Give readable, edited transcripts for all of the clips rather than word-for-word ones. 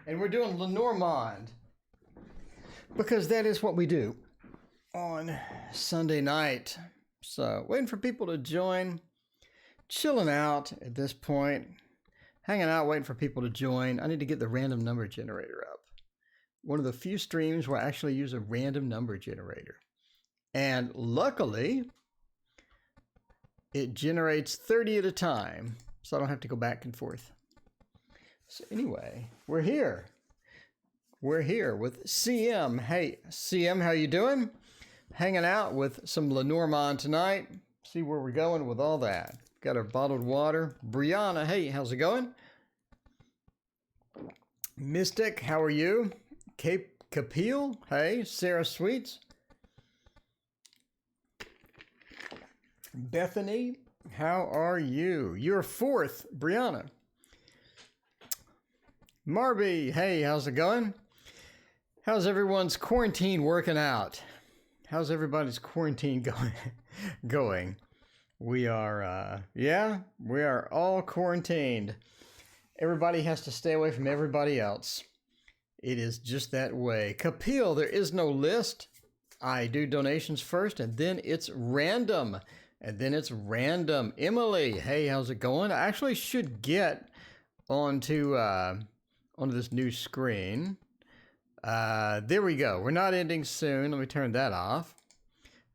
And we're doing Lenormand because that is what we do on Sunday night. So waiting for people to join, chilling out at this point, hanging out, waiting for people to join. I need to get the random number generator up. One of the few streams where I actually use a random number generator. And luckily, it generates 30 at a time, so I don't have to go back and forth. So anyway, we're here. We're here with CM. Hey, CM, how you doing? Hanging out with some Lenormand tonight. See where we're going with all that. Got our bottled water. Brianna, hey, how's it going? Mystic, how are you? Capil, hey. Sarah Sweets. Bethany, how are you? You're fourth, Brianna. Marby, hey, how's it going? How's everyone's quarantine working out? How's everybody's quarantine going? We are, we are all quarantined. Everybody has to stay away from everybody else. It is just that way. Capil, there is no list. I do donations first, and then it's random. Emily, hey, how's it going? I actually should get onto this new screen. There we go. We're not ending soon. Let me turn that off.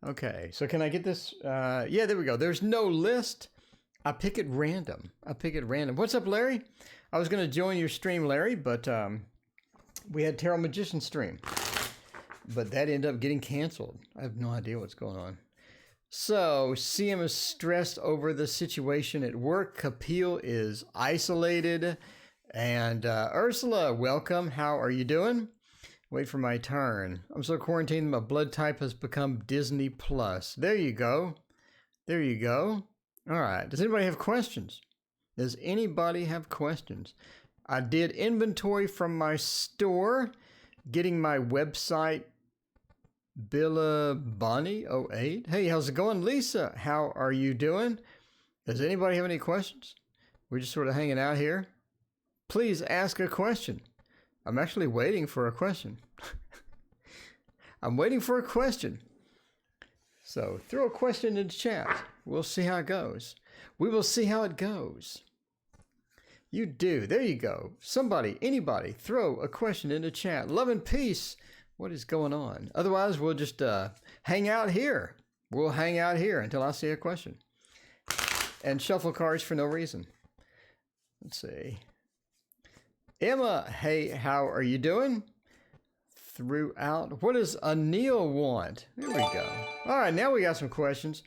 Okay, so can I get this? Yeah, there we go. There's no list. I pick it random. What's up, Larry? I was going to join your stream, Larry, but we had Tarot Magician stream. But that ended up getting canceled. I have no idea what's going on. So, CM is stressed over the situation at work. Capil is isolated. And Ursula, welcome. How are you doing? Wait for my turn. I'm so quarantined, my blood type has become Disney Plus. There you go. All right. Does anybody have questions? I did inventory from my store, getting my website, Billabani08. Hey, how's it going? Lisa, how are you doing? Does anybody have any questions? We're just sort of hanging out here. Please ask a question. I'm actually waiting for a question. So throw a question in the chat. We'll see how it goes. We will see how it goes. You do. There you go. Somebody, anybody, throw a question in the chat. Love and peace. What is going on? Otherwise, we'll just hang out here. We'll hang out here until I see a question. And shuffle cards for no reason. Let's see. Emma, hey, how are you doing? Throughout. What does Anil want? There we go. All right, now we got some questions.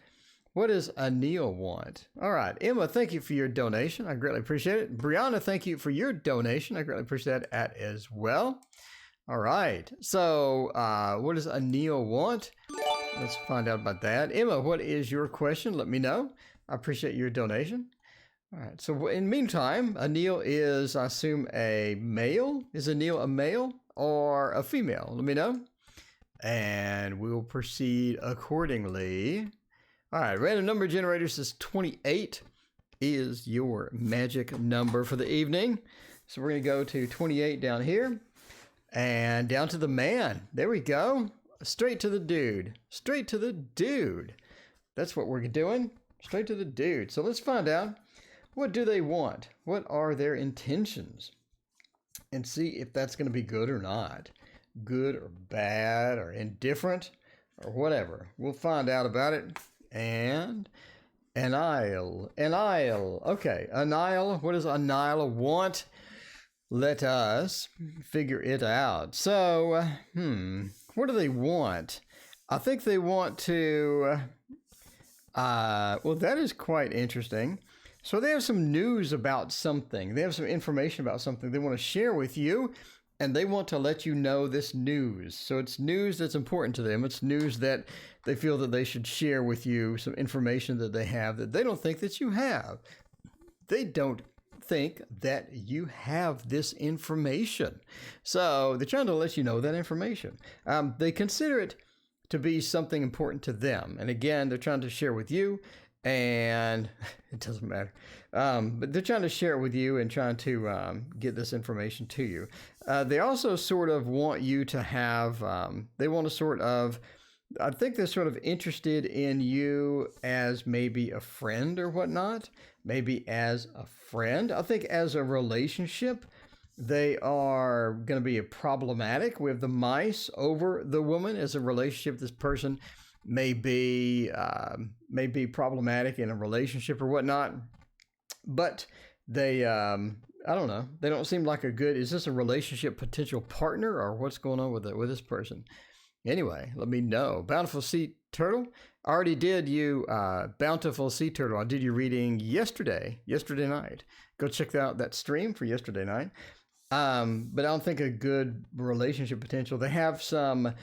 What does Anil want? All right, Emma, thank you for your donation. I greatly appreciate it. Brianna, thank you for your donation. I greatly appreciate that as well. All right, so what does Anil want? Let's find out about that. Emma, what is your question? Let me know. I appreciate your donation. All right, so in the meantime, Anil is, I assume, a male. Is Anil a male or a female? Let me know. And we'll proceed accordingly. All right, random number generator says 28 is your magic number for the evening. So we're going to go to 28 down here. And down to the man. There we go. Straight to the dude. That's what we're doing. Straight to the dude. So let's find out, what do they want? What are their intentions? And see if that's going to be good or not. Good or bad or indifferent or whatever. We'll find out about it. And Anil. Okay, Anil. What does Anil want? Let us figure it out. So, what do they want? I think they want to, well, that is quite interesting. So they have some news about something. They have some information about something they want to share with you, and they want to let you know this news. So it's news that's important to them. It's news that they feel that they should share with you, some information that they have that they don't think that you have. They don't think that you have this information. So they're trying to let you know that information. They consider it to be something important to them. And again, they're trying to share with you. and it doesn't matter. But they're trying to share it with you and trying to get this information to you. They also sort of want you to have, they want to sort of, I think they're sort of interested in you as maybe a friend or whatnot, maybe as a friend. I think as a relationship, they are going to be problematic. We have the mice over the woman as a relationship. This person may be problematic in a relationship or whatnot, but they, I don't know. They don't seem like a good, is this a relationship potential partner or what's going on with it, with this person? Anyway, let me know. Bountiful Sea Turtle. I already did you, Bountiful Sea Turtle. I did your reading yesterday night. Go check out that stream for yesterday night. But I don't think a good relationship potential. They have some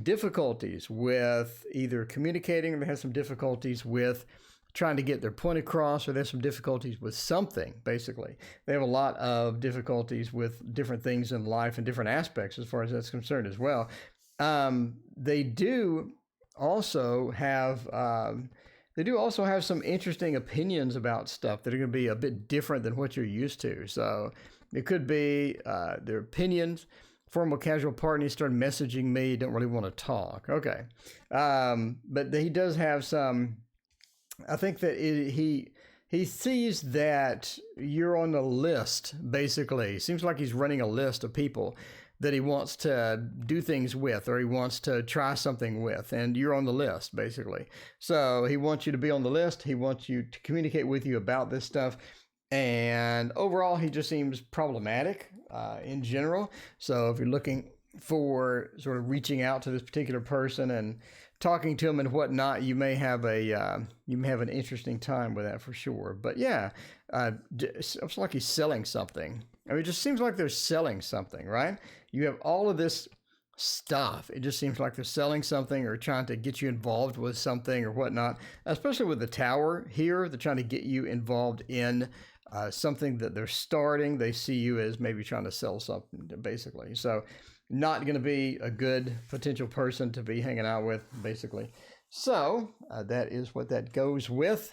difficulties with either communicating, or they have some difficulties with trying to get their point across, or they have some difficulties with something, basically. They have a lot of difficulties with different things in life and different aspects as far as that's concerned as well. They do also have some interesting opinions about stuff that are going to be a bit different than what you're used to. So it could be their opinions. Formal casual partner started messaging me, don't really want to talk. Okay. But he does have some, I think that he sees that you're on the list, basically. Seems like he's running a list of people that he wants to do things with, or he wants to try something with, and you're on the list, basically. So he wants you to be on the list. He wants you to communicate with you about this stuff. And overall, he just seems problematic in general. So if you're looking for sort of reaching out to this particular person and talking to him and whatnot, you may have an interesting time with that for sure. But yeah, it's like he's selling something. I mean, it just seems like they're selling something, right? You have all of this stuff. It just seems like they're selling something or trying to get you involved with something or whatnot, especially with the tower here. They're trying to get you involved in something that they're starting. They see you as maybe trying to sell something, basically. So not going to be a good potential person to be hanging out with, basically. So that is what that goes with.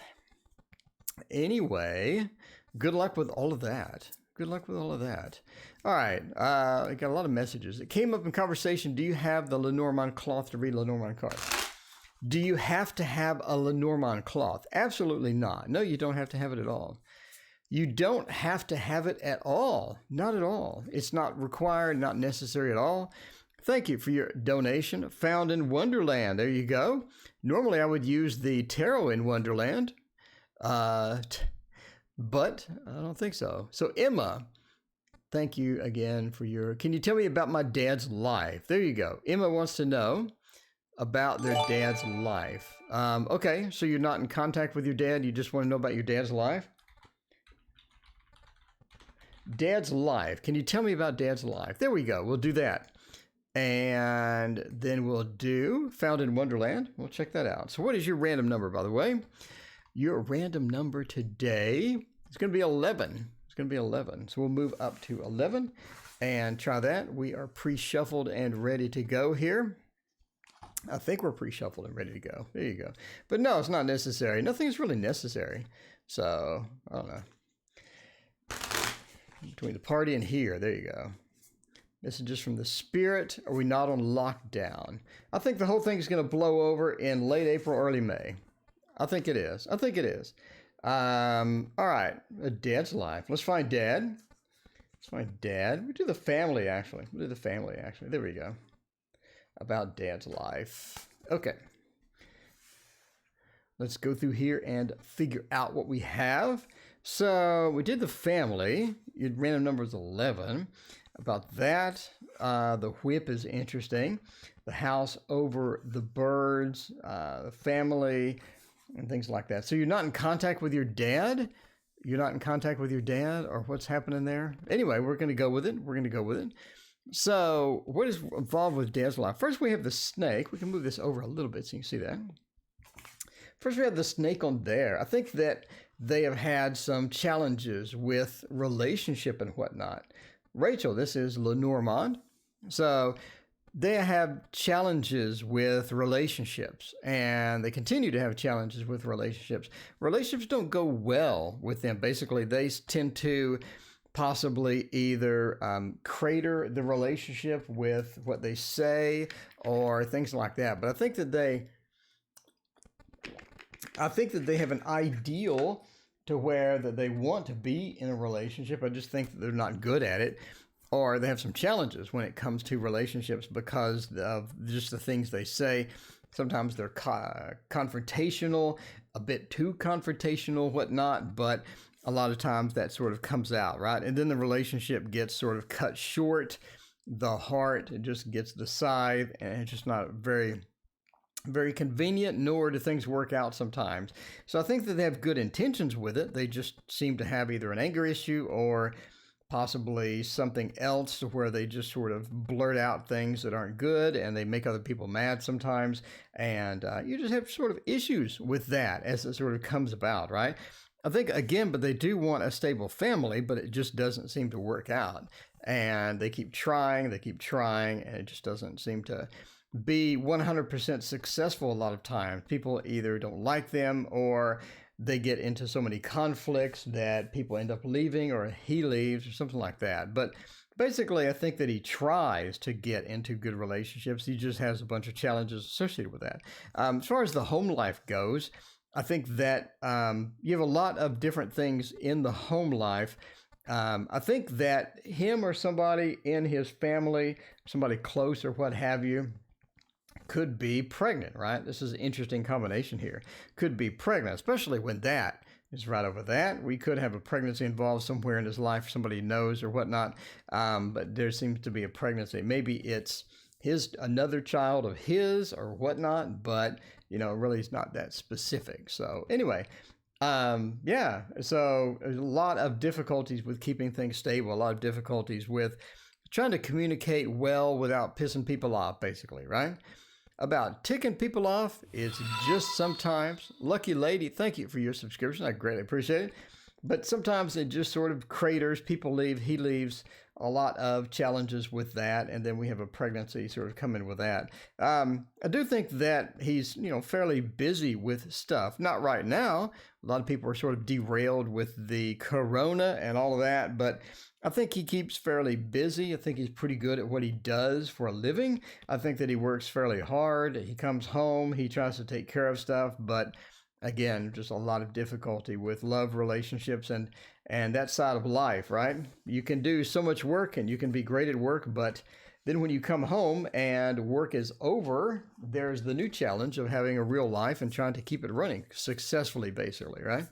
Anyway, good luck with all of that. Good luck with all of that. All right. I got a lot of messages. It came up in conversation. Do you have the Lenormand cloth to read Lenormand cards? Do you have to have a Lenormand cloth? Absolutely not. No, you don't have to have it at all. You don't have to have it at all. Not at all. It's not required, not necessary at all. Thank you for your donation. Found in Wonderland. There you go. Normally, I would use the Tarot in Wonderland. But I don't think so. So Emma, thank you again for your, can you tell me about my dad's life? There you go. Emma wants to know about their dad's life. Okay, so you're not in contact with your dad. You just want to know about your dad's life? Dad's life. Can you tell me about dad's life? There we go. We'll do that. And then we'll do Found in Wonderland. We'll check that out. So what is your random number, by the way? Your random number today is going to be 11. It's going to be 11. So we'll move up to 11 and try that. We are pre-shuffled and ready to go here. I think we're pre-shuffled and ready to go. There you go. But no, it's not necessary. Nothing is really necessary. So, I don't know. Between the party and here. There you go. Messages from the spirit. Are we not on lockdown? I think the whole thing is going to blow over in late April, early May. I think it is. I think it is. All right. Dad's life. Let's find Dad. Let's find Dad. We do the family, actually. We'll do the family, actually. There we go. About Dad's life. Okay. Let's go through here and figure out what we have. So we did the family. Your random number is 11. About that, the whip is interesting. The house over the birds, the family, and things like that. So you're not in contact with your dad? You're not in contact with your dad, or what's happening there? Anyway, we're going to go with it. We're going to go with it. So what is involved with Dad's life? First, we have the snake. We can move this over a little bit so you can see that. First, we have the snake on there. I think that they have had some challenges with relationship and whatnot. Rachel, this is Lenormand. So they have challenges with relationships, and they continue to have challenges with relationships. Relationships don't go well with them. Basically, they tend to possibly either crater the relationship with what they say or things like that. But I think that they have an ideal to where that they want to be in a relationship. I just think that they're not good at it, or they have some challenges when it comes to relationships because of just the things they say. Sometimes they're confrontational, a bit too confrontational, whatnot, but a lot of times that sort of comes out, right? And then the relationship gets sort of cut short. The heart, it just gets the scythe, and it's just not very, very convenient, nor do things work out sometimes. So I think that they have good intentions with it. They just seem to have either an anger issue or possibly something else where they just sort of blurt out things that aren't good, and they make other people mad sometimes. And you just have sort of issues with that as it sort of comes about, right? I think, again, but they do want a stable family, but it just doesn't seem to work out. And they keep trying, and it just doesn't seem to be 100% successful a lot of times. People either don't like them, or they get into so many conflicts that people end up leaving, or he leaves, or something like that. But basically, I think that he tries to get into good relationships. He just has a bunch of challenges associated with that. As far as the home life goes, I think that you have a lot of different things in the home life. I think that him or somebody in his family, somebody close or what have you, could be pregnant, right? This is an interesting combination here. Could be pregnant, especially when that is right over that. We could have a pregnancy involved somewhere in his life, somebody knows or whatnot, but there seems to be a pregnancy. Maybe it's another child of his or whatnot, but really it's not that specific. So anyway, yeah, so there's a lot of difficulties with keeping things stable, a lot of difficulties with trying to communicate well without pissing people off, basically, right? About ticking people off, it's just sometimes, lucky lady, thank you for your subscription, I greatly appreciate it, but sometimes it just sort of craters, people leave, he leaves, a lot of challenges with that, and then we have a pregnancy sort of coming with that. I do think that he's, fairly busy with stuff. Not right now. A lot of people are sort of derailed with the corona and all of that, but I think he keeps fairly busy. I think he's pretty good at what he does for a living. I think that he works fairly hard. He comes home, he tries to take care of stuff, but again, just a lot of difficulty with love relationships and that side of life, right? You can do so much work and you can be great at work, but then when you come home and work is over, there's the new challenge of having a real life and trying to keep it running successfully, basically, right?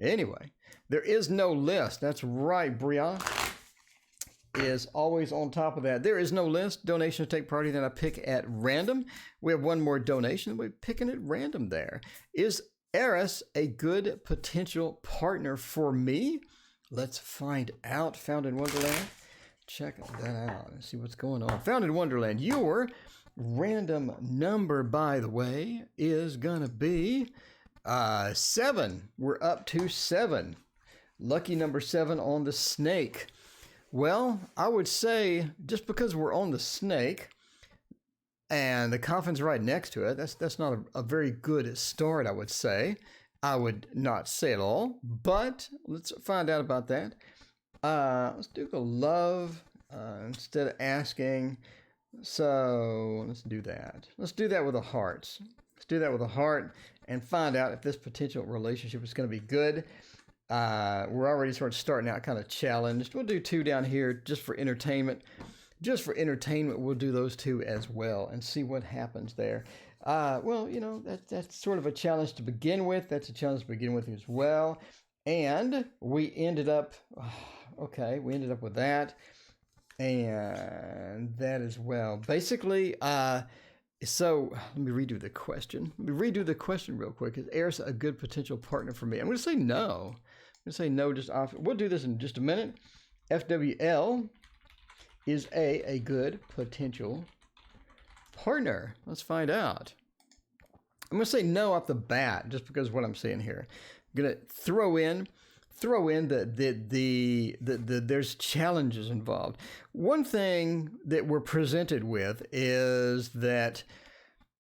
Anyway, there is no list. That's right, Brianna is always on top of that. There is no list. Donations take priority, then I pick at random. We have one more donation. We're picking at random there. Is Eris a good potential partner for me? Let's find out. Found in Wonderland. Check that out and see what's going on. Found in Wonderland. Your random number, by the way, is going to be 7. We're up to 7. Lucky number 7 on the snake. Well, I would say just because we're on the snake and the coffin's right next to it, that's not a very good start, I would say. I would not say at all, but let's find out about that. Let's do the love instead of asking. So let's do that. Let's do that with the hearts. Let's do that with a heart and find out if this potential relationship is going to be good. We're already sort of starting out kind of challenged. We'll do 2 down here just for entertainment. Just for entertainment, we'll do those 2 as well and see what happens there. Well, that's sort of a challenge to begin with. That's a challenge to begin with as well. And we ended up, we ended up with that and that as well. Basically, so let me redo the question. Let me redo the question real quick. Is Eris a good potential partner for me? I'm going to say no. I'm going to say no just off. We'll do this in just a minute. FWL is a good potential partner. Let's find out. I'm going to say no off the bat just because of what I'm seeing here. I'm going to throw in throw in that there's challenges involved. One thing that we're presented with is that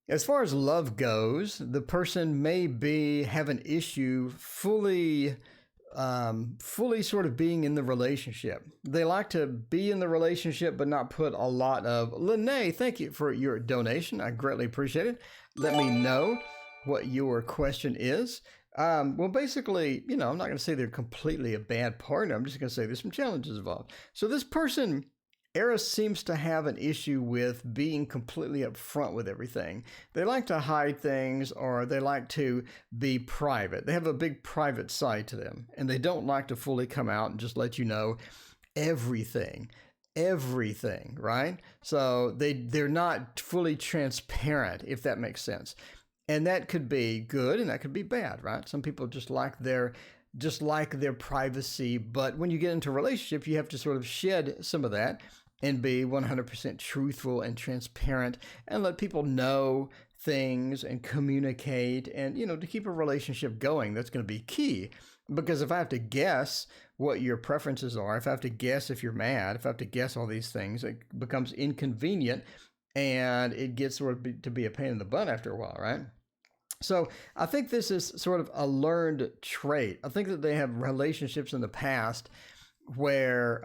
as far as love goes, the person may have an issue fully sort of being in the relationship. They like to be in the relationship, but not put a lot of... Lene, thank you for your donation. I greatly appreciate it. Let me know what your question is. Well, basically, I'm not going to say they're completely a bad partner. I'm just going to say there's some challenges involved. So this person, Eris, seems to have an issue with being completely upfront with everything. They like to hide things, or they like to be private. They have a big private side to them, and they don't like to fully come out and just let you know everything, right? So they're not fully transparent, if that makes sense. And that could be good and that could be bad, right? Some people just like their privacy, but when you get into a relationship, you have to sort of shed some of that and be 100% truthful and transparent and let people know things and communicate and, to keep a relationship going. That's going to be key, because if I have to guess what your preferences are, if I have to guess if you're mad, if I have to guess all these things, it becomes inconvenient and it gets sort of to be a pain in the butt after a while, right? So I think this is sort of a learned trait. I think that they have relationships in the past where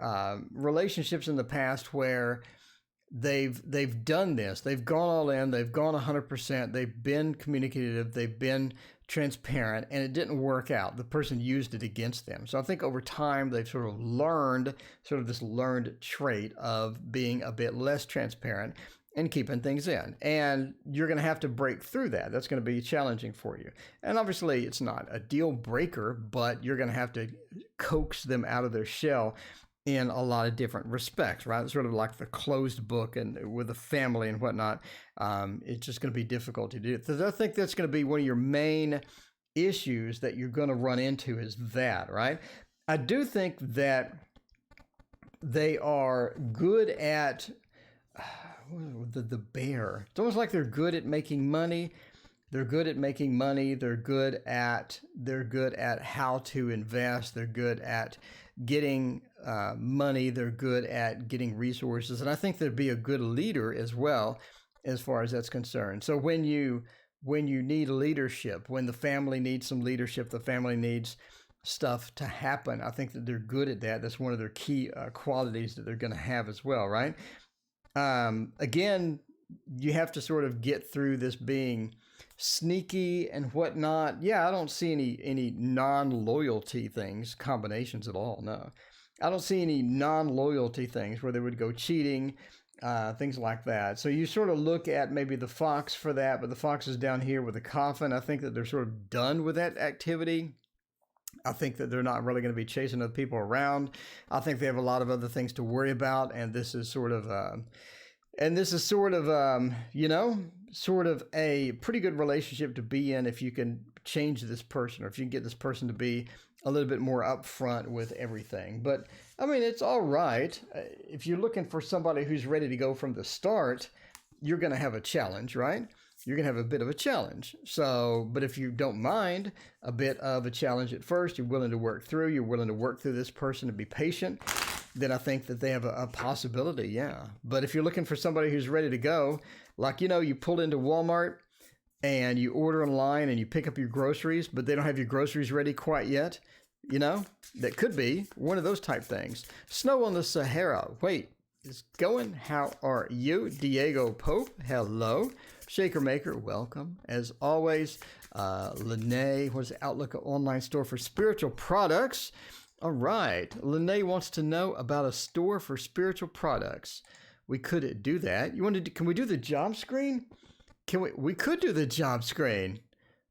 they've done this. They've gone all in. They've gone 100%. They've been communicative. They've been transparent, and it didn't work out. The person used it against them. So I think over time they've sort of learned this learned trait of being a bit less transparent and keeping things in. And you're going to have to break through that. That's going to be challenging for you. And obviously it's not a deal breaker, but you're going to have to coax them out of their shell in a lot of different respects, right? It's sort of like the closed book and with a family and whatnot. It's just going to be difficult to do. So I think that's going to be one of your main issues that you're going to run into, is that, right? I do think that they are good at the bear. It's almost like they're good at making money. They're good at making money. They're good at how to invest. They're good at getting money. They're good at getting resources. And I think they'd be a good leader as well, as far as that's concerned. So when you need leadership, when the family needs some leadership, the family needs stuff to happen, I think that they're good at that. That's one of their key qualities that they're going to have as well, right? Again, you have to sort of get through this being sneaky and whatnot. Yeah, I don't see any non-loyalty things, combinations at all. No, I don't see any non-loyalty things where they would go cheating, things like that. So you sort of look at maybe the fox for that, but the fox is down here with the coffin. I think that they're sort of done with that activity. I think that they're not really going to be chasing other people around. I think they have a lot of other things to worry about, and this is sort of a pretty good relationship to be in if you can change this person, or if you can get this person to be a little bit more upfront with everything. But I mean, it's all right. If you're looking for somebody who's ready to go from the start, you're going to have a challenge, right? You're going to have a bit of a challenge. So, but if you don't mind a bit of a challenge at first, you're willing to work through this person and be patient, then I think that they have a possibility, yeah. But if you're looking for somebody who's ready to go, like, you pull into Walmart and you order online and you pick up your groceries, but they don't have your groceries ready quite yet, that could be one of those type things. Snow on the Sahara. Wait, it's going. How are you? Diego Pope, hello. Shaker Maker, welcome. As always, Lene, what is the Outlook online store for spiritual products? All right. Lene wants to know about a store for spiritual products. We could do that. Can we do the job screen? We could do the job screen.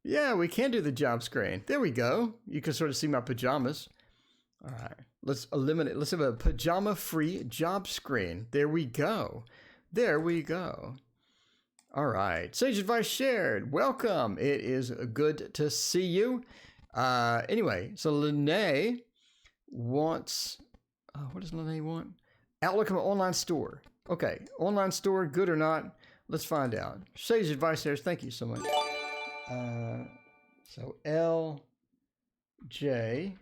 Yeah, we can do the job screen. There we go. You can sort of see my pajamas. All right. Let's have a pajama-free job screen. There we go. All right. Sage advice shared. Welcome. It is good to see you. Anyway, so Lene wants, what does Lene want? Outlook on online store. Okay. Online store, good or not? Let's find out. Sage advice shares. Thank you so much. So LJ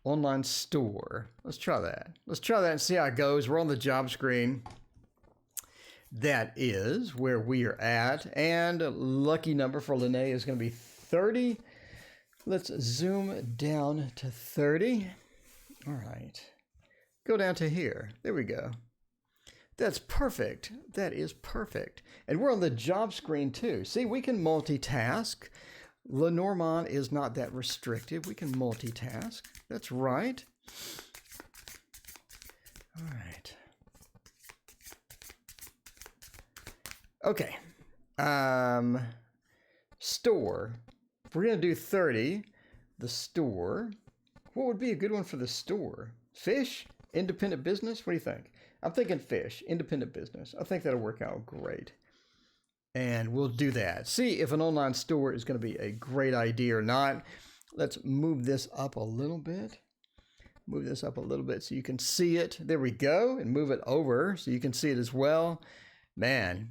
Online store. Let's try that. Let's try that and see how it goes. We're on the job screen. That is where we are at. And lucky number for Lene is going to be 30. Let's zoom down to 30. All right. Go down to here. There we go. That's perfect. That is perfect. And we're on the job screen too. See, we can multitask. Lenormand is not that restrictive. We can multitask. That's right. All right. Okay. Store. If we're going to do 30, the store. What would be a good one for the store? Fish? Independent business? What do you think? I'm thinking fish. Independent business. I think that'll work out great. And we'll do that. See if an online store is going to be a great idea or not. Let's move this up a little bit. Move this up a little bit so you can see it. There we go. And move it over so you can see it as well. Man,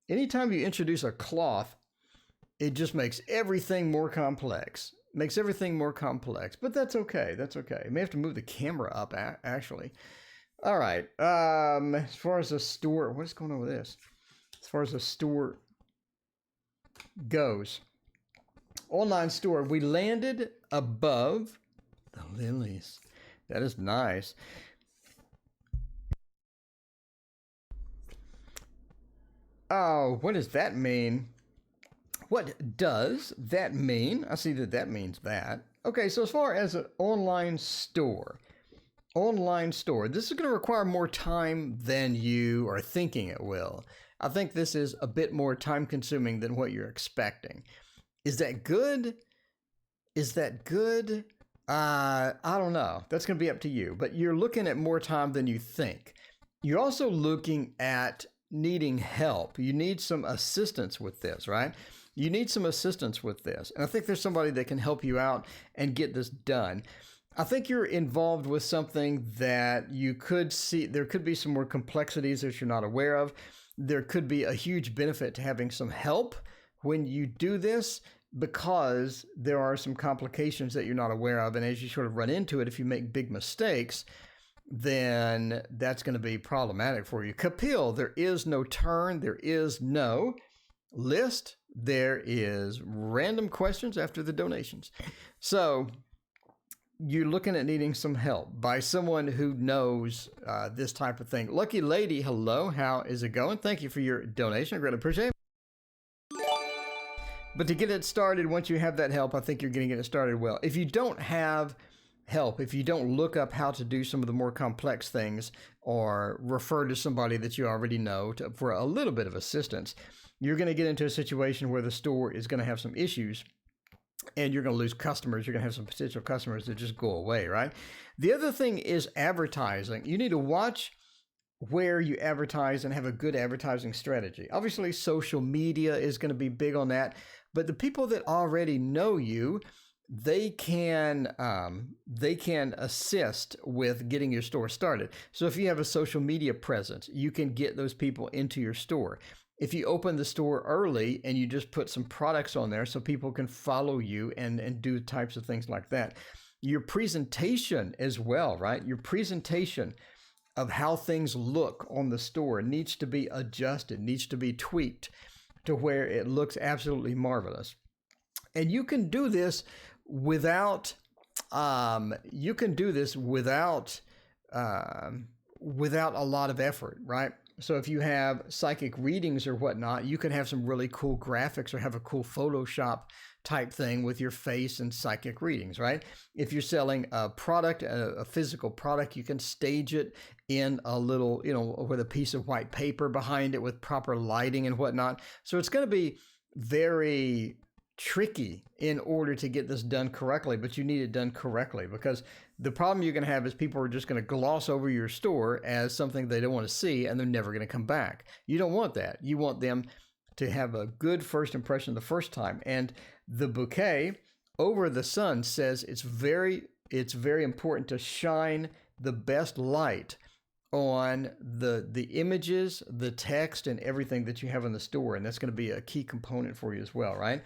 anytime you introduce a cloth, it just makes everything more complex. Makes everything more complex. But that's okay. That's okay. I may have to move the camera up, actually. All right. As far as the store, what is going on with this? As far as the store goes, online store, we landed above the lilies. That is nice. Oh, what does that mean? What does that mean? I see that that means that. Okay, so as far as an online store, this is going to require more time than you are thinking it will. I think this is a bit more time consuming than what you're expecting. Is that good? Is that good? I don't know. That's going to be up to you, but you're looking at more time than you think. You're also looking at needing help. You need some assistance with this, right? You need some assistance with this. And I think there's somebody that can help you out and get this done. I think you're involved with something that you could see. There could be some more complexities that you're not aware of. There could be a huge benefit to having some help when you do this because there are some complications that you're not aware of. And as you sort of run into it, if you make big mistakes, then that's going to be problematic for you. Kapil, there is no turn. There is no list. There is random questions after the donations. So you're looking at needing some help by someone who knows this type of thing. Lucky Lady, hello. How is it going? Thank you for your donation. I greatly appreciate it. But to get it started, once you have that help, I think you're going to get it started well. If you don't have help, if you don't look up how to do some of the more complex things or refer to somebody that you already know for a little bit of assistance, you're going to get into a situation where the store is going to have some issues and you're going to lose customers. You're going to have some potential customers that just go away, right? The other thing is advertising. You need to watch where you advertise and have a good advertising strategy. Obviously, social media is going to be big on that, but the people that already know you, they can assist with getting your store started. So if you have a social media presence, you can get those people into your store. If you open the store early and you just put some products on there so people can follow you and do types of things like that. Your presentation as well, right? Your presentation of how things look on the store needs to be adjusted, needs to be tweaked to where it looks absolutely marvelous. And you can do this without a lot of effort, right? So if you have psychic readings or whatnot, you can have some really cool graphics or have a cool Photoshop type thing with your face and psychic readings, right? If you're selling a product, a physical product, you can stage it in a little, with a piece of white paper behind it with proper lighting and whatnot. So it's going to be very tricky in order to get this done correctly, but you need it done correctly because the problem you're going to have is people are just going to gloss over your store as something they don't want to see and they're never going to come back. You don't want that. You want them to have a good first impression the first time. And the bouquet over the sun says it's very important to shine the best light on the images, the text, and everything that you have in the store. And that's going to be a key component for you as well, right?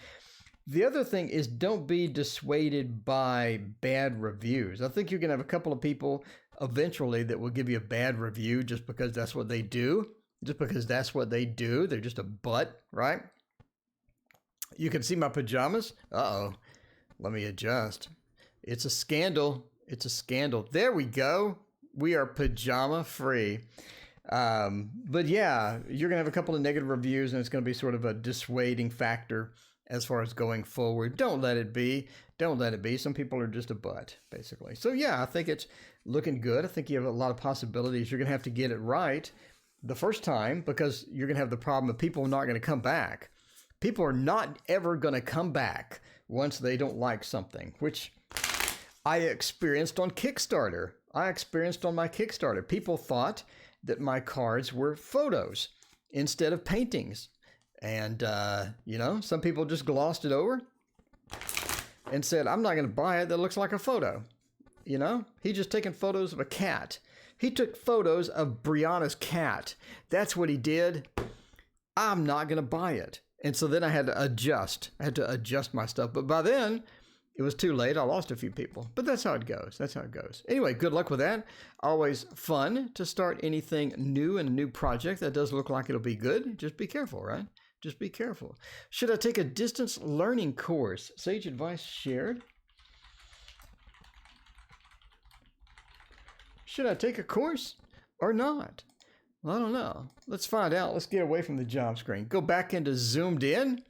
The other thing is don't be dissuaded by bad reviews. I think you're going to have a couple of people eventually that will give you a bad review just because that's what they do. Just because that's what they do. They're just a butt, right? You can see my pajamas. Uh-oh. Let me adjust. It's a scandal. It's a scandal. There we go. We are pajama free. But yeah, you're going to have a couple of negative reviews and it's going to be sort of a dissuading factor as far as going forward. Don't let it be. Don't let it be. Some people are just a butt, basically. So yeah, I think it's looking good. I think you have a lot of possibilities. You're going to have to get it right the first time because you're going to have the problem of people not going to come back. People are not ever going to come back once they don't like something, which I experienced on Kickstarter. I experienced on my Kickstarter. People thought that my cards were photos instead of paintings. And, you know, some people just glossed it over and said, I'm not going to buy it. That looks like a photo. You know, he just taking photos of a cat. He took photos of Brianna's cat. That's what he did. I'm not going to buy it. And so then I had to adjust. I had to adjust my stuff. But by then, it was too late. I lost a few people. But that's how it goes. That's how it goes. Anyway, good luck with that. Always fun to start anything new and a new project. That does look like it'll be good. Just be careful, right? Just be careful. Should I take a distance learning course? Sage advice shared. Should I take a course or not? Well, I don't know. Let's find out. Let's get away from the job screen. Go back into Zoomed In.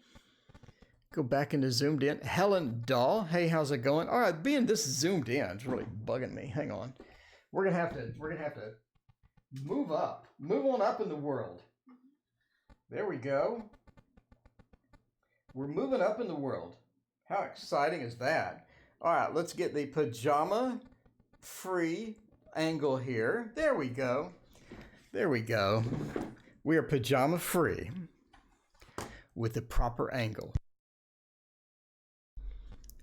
Go back into Zoomed In. Helen Dahl. Hey, how's it going? All right, being this zoomed in, it's really bugging me. Hang on. We're gonna have to move up. Move on up in the world. There we go. We're moving up in the world. How exciting is that? All right, let's get the pajama free angle here. There we go. There we go. We are pajama free with the proper angle.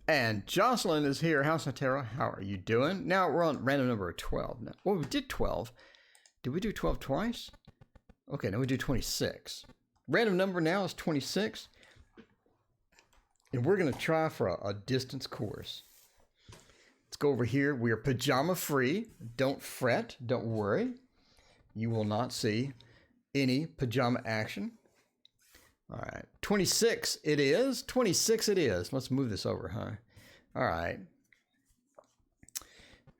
And Jocelyn is here. House of Tarot, how are you doing? Now we're on random number 12. Now, well, we did 12. Did we do 12 twice? Okay, now we do 26. Random number now is 26. And we're going to try for a distance course. Let's go over here. We are pajama free. Don't fret. Don't worry. You will not see any pajama action. All right. 26 it is. 26 it is. Let's move this over, huh? All right.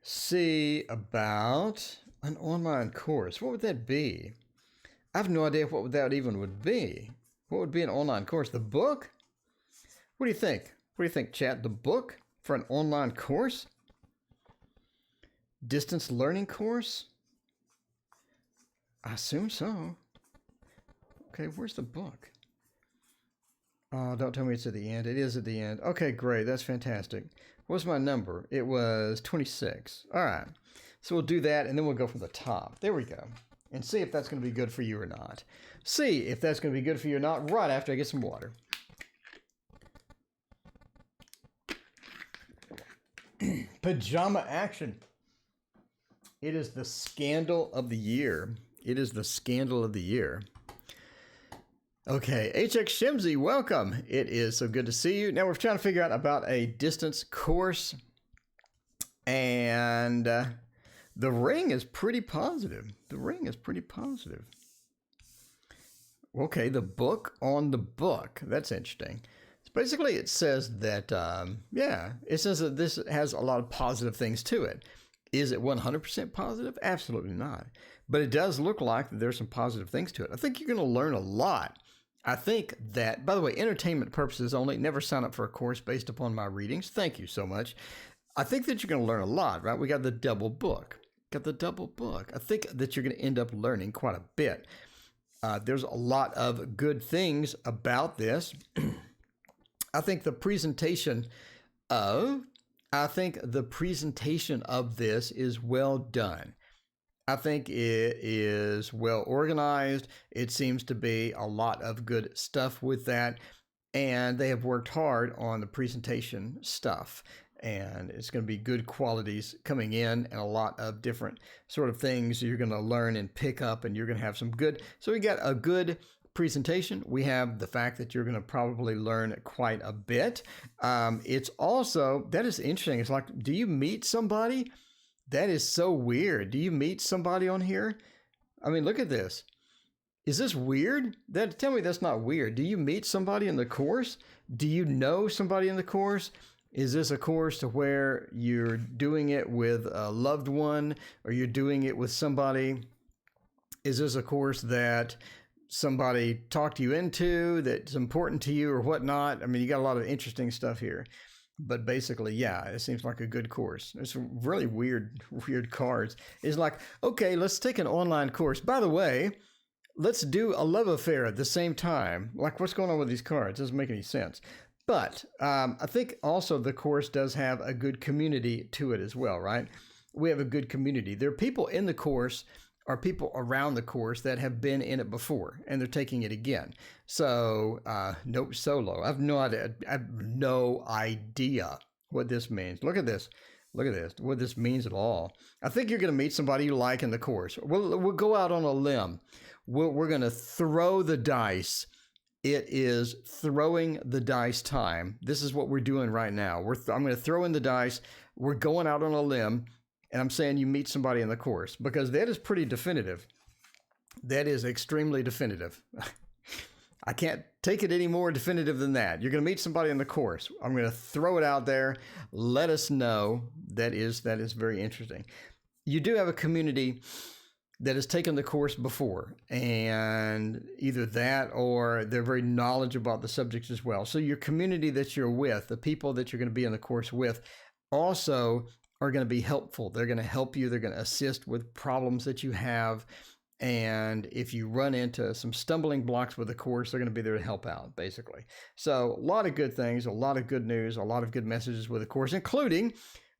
See about an online course. What would that be? I have no idea what that even would be. What would be an online course? The book? What do you think? What do you think, chat? The book for an online course? Distance learning course? I assume so. Okay, where's the book? Oh, don't tell me it's at the end. It is at the end. Okay, great. That's fantastic. What's my number? It was 26. All right. So we'll do that, and then we'll go from the top. There we go. And see if that's going to be good for you or not. See if that's going to be good for you or not right after I get some water. Pajama action. It is the scandal of the year. It is the scandal of the year. Okay, HX Shimsy, welcome. It is so good to see you. Now we're trying to figure out about a distance course. And the ring is pretty positive. The ring is pretty positive. Okay, the book on the book. That's interesting. Basically, it says that, it says that this has a lot of positive things to it. Is it 100% positive? Absolutely not. But it does look like there's some positive things to it. I think you're going to learn a lot. I think that, by the way, entertainment purposes only, never sign up for a course based upon my readings. Thank you so much. I think that you're going to learn a lot, right? We got the double book. Got the double book. I think that you're going to end up learning quite a bit. There's a lot of good things about this. I think the presentation of this is well done. I think it is well organized. It seems to be a lot of good stuff with that. And they have worked hard on the presentation stuff. And it's going to be good qualities coming in and a lot of different sort of things you're going to learn and pick up. And you're going to have some good. So we got a good presentation, we have the fact that you're going to probably learn quite a bit. It's also, that is interesting. It's like, do you meet somebody? That is so weird. Do you meet somebody on here? I mean, look at this. Is this weird? Tell me that's not weird. Do you meet somebody in the course? Do you know somebody in the course? Is this a course to where you're doing it with a loved one, or you're doing it with somebody? Is this a course that somebody talked you into that's important to you or whatnot? I mean, you got a lot of interesting stuff here. But basically, yeah, it seems like a good course. It's really weird cards. It's like, okay, let's take an online course. By the way, let's do a love affair at the same time. Like, what's going on with these cards? Doesn't make any sense. But I think also the course does have a good community to it as well, right? We have a good community. There are people in the course, or people around the course that have been in it before, and they're taking it again. So, no solo. I have no idea what this means. Look at this. Look at this. What this means at all. I think you're going to meet somebody you like in the course. We'll go out on a limb. We're going to throw the dice. It is throwing the dice time. This is what we're doing right now. I'm going to throw in the dice. We're going out on a limb. And I'm saying you meet somebody in the course, because that is pretty definitive. That is extremely definitive. I can't take it any more definitive than that. You're going to meet somebody in the course. I'm going to throw it out there. Let us know. That is very interesting. You do have a community that has taken the course before, and either that or they're very knowledgeable about the subjects as well. So your community that you're with, the people that you're going to be in the course with, also are going to be helpful. They're going to help you. They're going to assist with problems that you have. And if you run into some stumbling blocks with the course, they're going to be there to help out, basically. So a lot of good things, a lot of good news, a lot of good messages with the course, including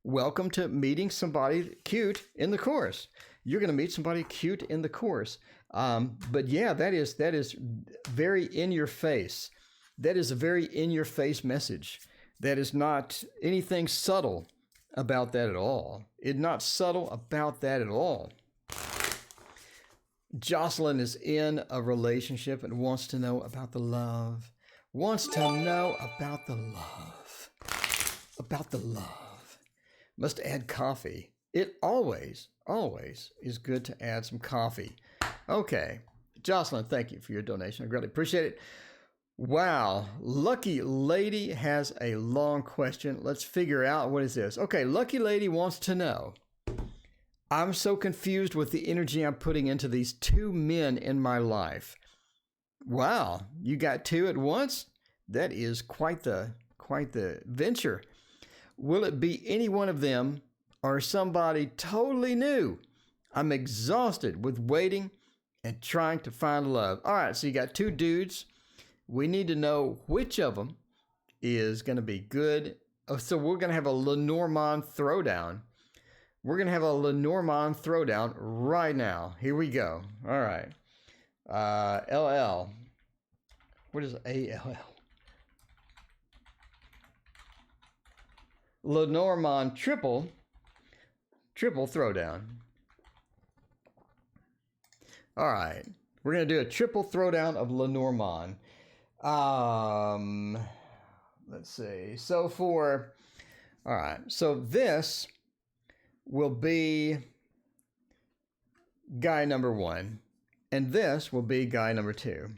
welcome to meeting somebody cute in the course. You're going to meet somebody cute in the course. But yeah, that is very in your face. That is a very in your face message. That is not anything subtle about that at all. It's not subtle about that at all. Jocelyn is in a relationship and wants to know about the love. Wants to know about the love. About the love. Must add coffee. It always is good to add some coffee. Okay. Jocelyn, thank you for your donation. I greatly appreciate it. Wow, Lucky Lady has a long question. Let's figure out, what is this? Okay, Lucky Lady wants to know, I'm so confused with the energy I'm putting into these two men in my life. Wow, you got two at once? That is quite the venture. Will it be any one of them or somebody totally new? I'm exhausted with waiting and trying to find love. All right, so you got two dudes. We need to know which of them is going to be good. So we're going to have a Lenormand throwdown. We're going to have a Lenormand throwdown right now. Here we go. All right. LL. What is ALL? Lenormand triple throwdown. All right. We're going to do a triple throwdown of Lenormand. Let's see. So all right. So this will be guy number one, and this will be guy number two,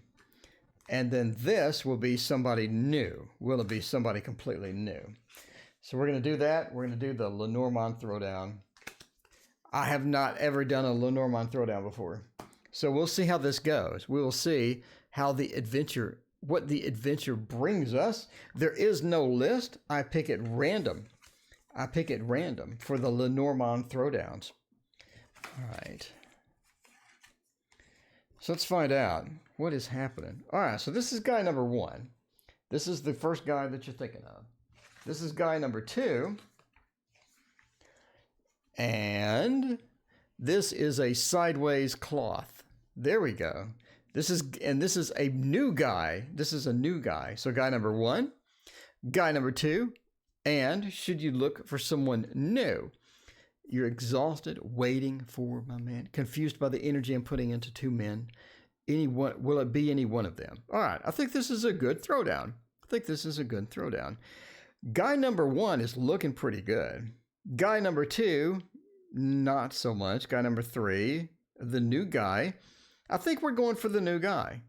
and then this will be somebody new. Will it be somebody completely new? So we're going to do that. We're going to do the Lenormand throwdown. I have not ever done a Lenormand throwdown before. So we'll see how this goes. We will see how what the adventure brings us. There is no list. I pick at random. For the Lenormand throwdowns. All right. So let's find out what is happening. All right, so this is guy number one. This is the first guy that you're thinking of. This is guy number two. And this is a sideways cloth. There we go. This is a new guy. This is a new guy. So guy number one, guy number two, and should you look for someone new? You're exhausted, waiting for my man, confused by the energy I'm putting into two men Will it be any one of them? All right. I think this is a good throwdown. Guy number 1 is looking pretty good. Guy number 2, not so much. Guy number 3, the new guy. I think we're going for the new guy.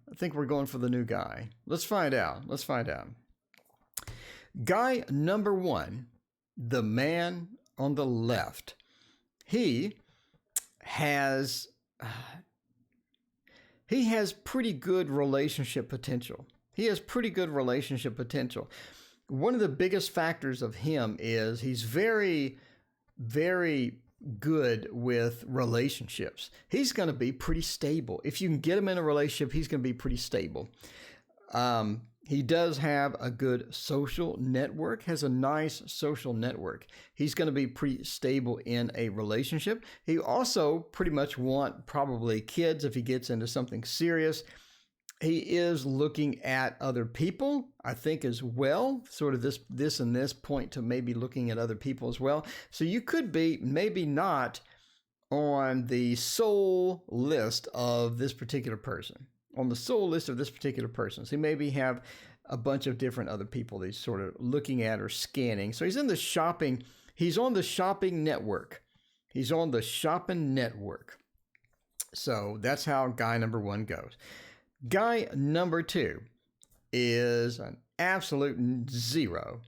Let's find out. Guy number 1, the man on the left. He has pretty good relationship potential. One of the biggest factors of him is he's very, very good with relationships. He's going to be pretty stable. If you can get him in a relationship, he's going to be pretty stable. He does have a good social network, has a nice social network. He's going to be pretty stable in a relationship. He also pretty much want probably kids if he gets into something serious. He is looking at other people, I think, as well, sort of this point to maybe looking at other people as well. So you could be maybe not on the soul list of this particular person. So he maybe have a bunch of different other people that he's sort of looking at or scanning. So he's on the shopping network. So that's how guy number 1 goes. Guy number 2 is an absolute zero.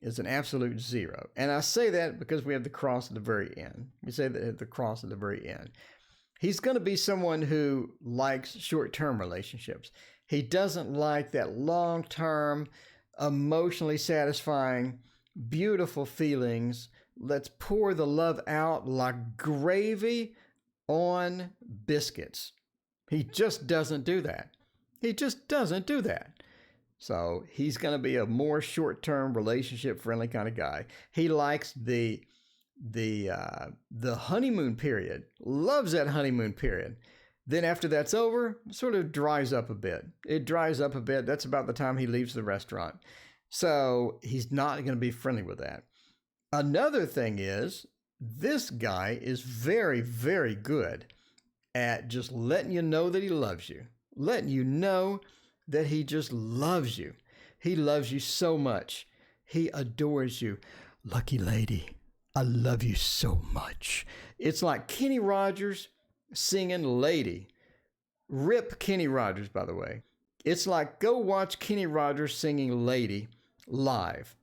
And I say that because we have the cross at the very end. He's going to be someone who likes short-term relationships. He doesn't like that long-term, emotionally satisfying, beautiful feelings. Let's pour the love out like gravy on biscuits. He just doesn't do that. So he's going to be a more short-term, relationship-friendly kind of guy. He likes the honeymoon period, loves that honeymoon period. Then after that's over, sort of dries up a bit. That's about the time he leaves the restaurant. So he's not going to be friendly with that. Another thing is, this guy is very, very good at just letting you know that he loves you. Letting you know that he just loves you. He loves you so much. He adores you. Lucky lady, I love you so much. It's like Kenny Rogers singing Lady. Rip Kenny Rogers, by the way. It's like, go watch Kenny Rogers singing Lady live.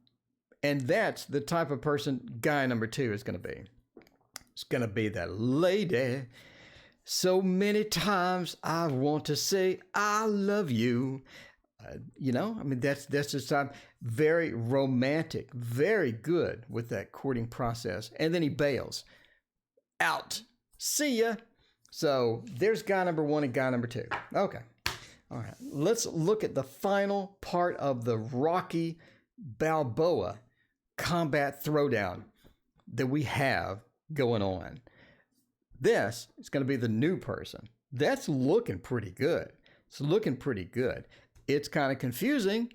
And that's the type of person guy number 2 is going to be. It's going to be that lady. So many times I want to say, I love you. That's just very romantic, very good with that courting process. And then he bails. Out. See ya. So there's guy number 1 and guy number 2. Okay. All right. Let's look at the final part of the Rocky Balboa combat throwdown that we have going on. This is going to be the new person. That's looking pretty good. It's kind of confusing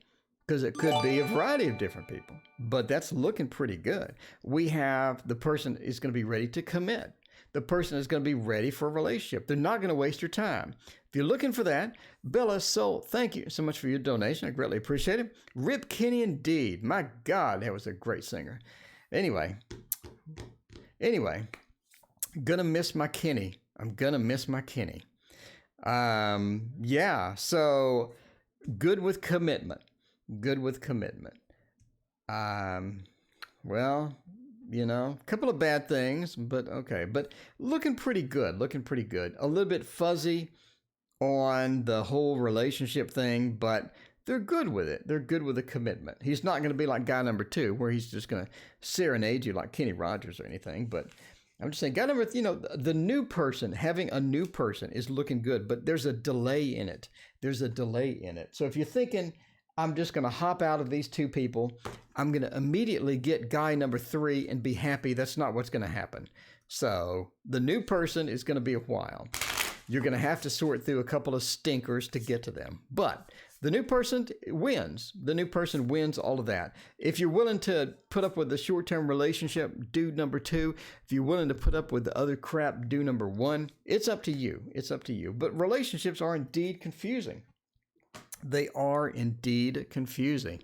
because it could be a variety of different people, but that's looking pretty good. We have the person is going to be ready to commit. The person is going to be ready for a relationship. They're not going to waste your time. If you're looking for that, Bella Soul, thank you so much for your donation. I greatly appreciate it. Rip Kenny indeed. My God, that was a great singer. Anyway, gonna miss my Kenny. Yeah, so good with commitment. Well, a couple of bad things, but okay. But looking pretty good. A little bit fuzzy on the whole relationship thing, but they're good with it. They're good with the commitment. He's not going to be like guy number 2, where he's just going to serenade you like Kenny Rogers or anything. But I'm just saying, guy number, the new person, having a new person is looking good, but there's a delay in it. So if you're thinking, I'm just going to hop out of these 2 people, I'm going to immediately get guy number 3 and be happy, that's not what's going to happen. So the new person is going to be a while. You're going to have to sort through a couple of stinkers to get to them. But The new person wins. The new person wins all of that. If you're willing to put up with the short-term relationship, do number 2. If you're willing to put up with the other crap, do number 1. It's up to you. It's up to you. But relationships are indeed confusing. They are indeed confusing.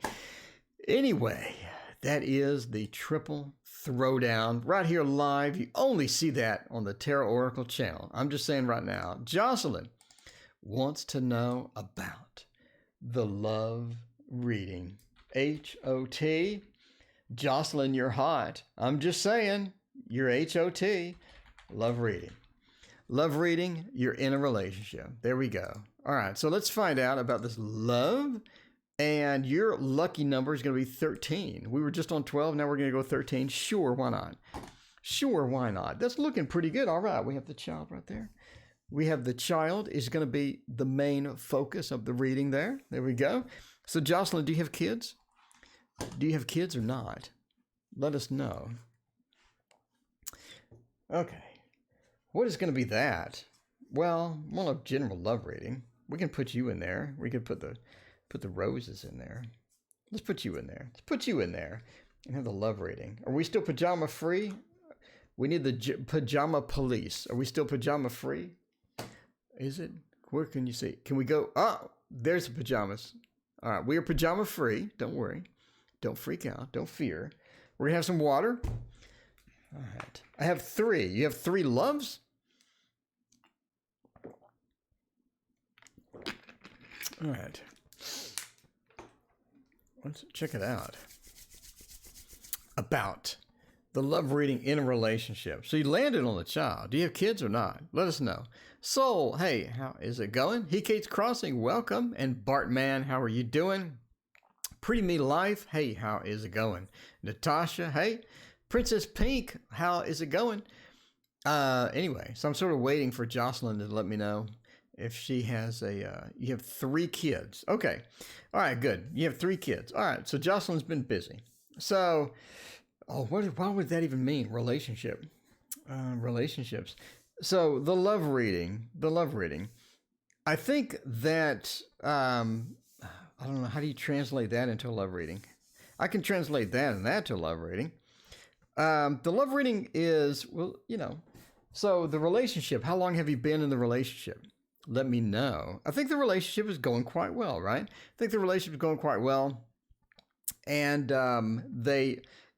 Anyway, that is the triple throwdown right here live. You only see that on the Tarot Oracle channel. I'm just saying right now, Jocelyn wants to know about the love reading. H-O-T. Jocelyn, you're hot. I'm just saying, you're H-O-T. Love reading. Love reading, you're in a relationship. There we go. All right, so let's find out about this love. And your lucky number is going to be 13. We were just on 12. Now we're going to go 13. Sure, why not? Sure, why not? That's looking pretty good. All right, we have the child right there. We have the child is going to be the main focus of the reading there. There we go. So Jocelyn, do you have kids? Do you have kids or not? Let us know. Okay. What is going to be that? Well, more of general love reading. We can put you in there. We can put the roses in there. Let's put you in there. Let's put you in there and have the love reading. Are we still pajama free? We need the pajama police. Are we still pajama free? Is it? Where can you see? Can we go? Oh, there's the pajamas. All right, we are pajama free. Don't worry. Don't freak out. Don't fear. We're going to have some water. All right. I have 3. You have 3 loves? All right. Let's check it out. About the love reading in a relationship. So you landed on the child. Do you have kids or not? Let us know. Soul, hey, how is it going? He Kate's Crossing, welcome. And Bartman, how are you doing? Pretty Me Life, hey, how is it going? Natasha, hey. Princess Pink, how is it going? Anyway, so I'm sort of waiting for Jocelyn to let me know if she has you have 3 kids. Okay. All right, good. You have 3 kids. All right. So Jocelyn's been busy. So, why would that even mean? Relationships. So the love reading, I think that, I don't know, how do you translate that into a love reading? I can translate that and that to a love reading. The love reading is, well, so the relationship, how long have you been in the relationship? Let me know. I think the relationship is going quite well, right? I think the relationship is going quite well. And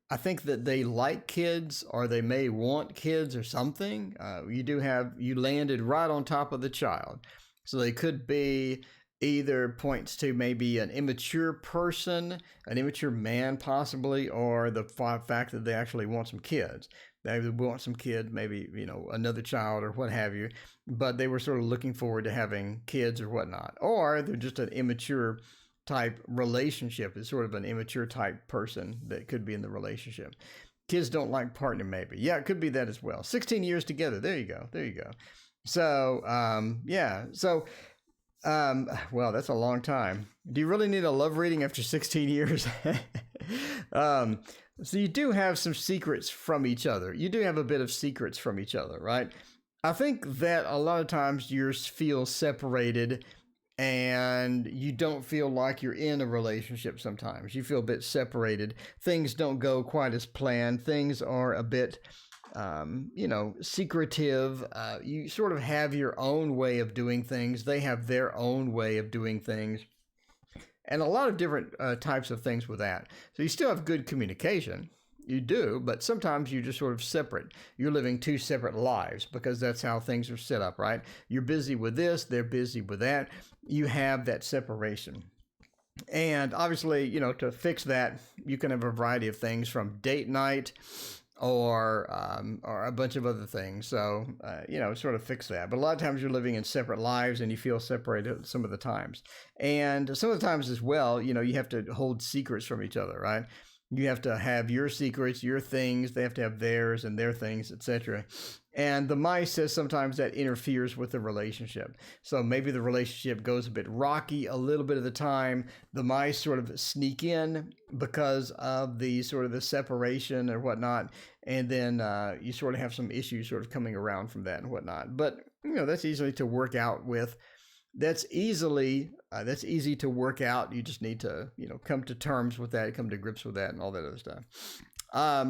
I think that they like kids, or they may want kids or something. You landed right on top of the child. So they could be either points to maybe an immature person, an immature man possibly, or the fact that they actually want some kids. They want some kids, maybe, another child or what have you, but they were sort of looking forward to having kids or whatnot. Or they're just an immature type relationship. It's sort of an immature type person that could be in the relationship. Kids don't like partner, maybe. Yeah, it could be that as well. 16 years together. There you go. So, well, that's a long time. Do you really need a love reading after 16 years? So you do have some secrets from each other. You do have a bit of secrets from each other, right? I think that a lot of times you feel separated and you don't feel like you're in a relationship sometimes. You feel a bit separated. Things don't go quite as planned. Things are a bit, secretive. You sort of have your own way of doing things. They have their own way of doing things. And a lot of different types of things with that. So you still have good communication. You do, but sometimes you're just sort of separate. You're living 2 separate lives because that's how things are set up, right? You're busy with this, they're busy with that. You have that separation. And obviously, to fix that, you can have a variety of things from date night or a bunch of other things. So, sort of fix that. But a lot of times you're living in separate lives and you feel separated some of the times. And some of the times as well, you have to hold secrets from each other, right? You have to have your secrets, your things. They have to have theirs and their things, etc. And the mice says sometimes that interferes with the relationship. So maybe the relationship goes a bit rocky a little bit of the time. The mice sort of sneak in because of the sort of the separation or whatnot. And then you sort of have some issues sort of coming around from that and whatnot. But, that's easily to work out with that's easy to work out. You just need to, come to terms with that, come to grips with that and all that other stuff.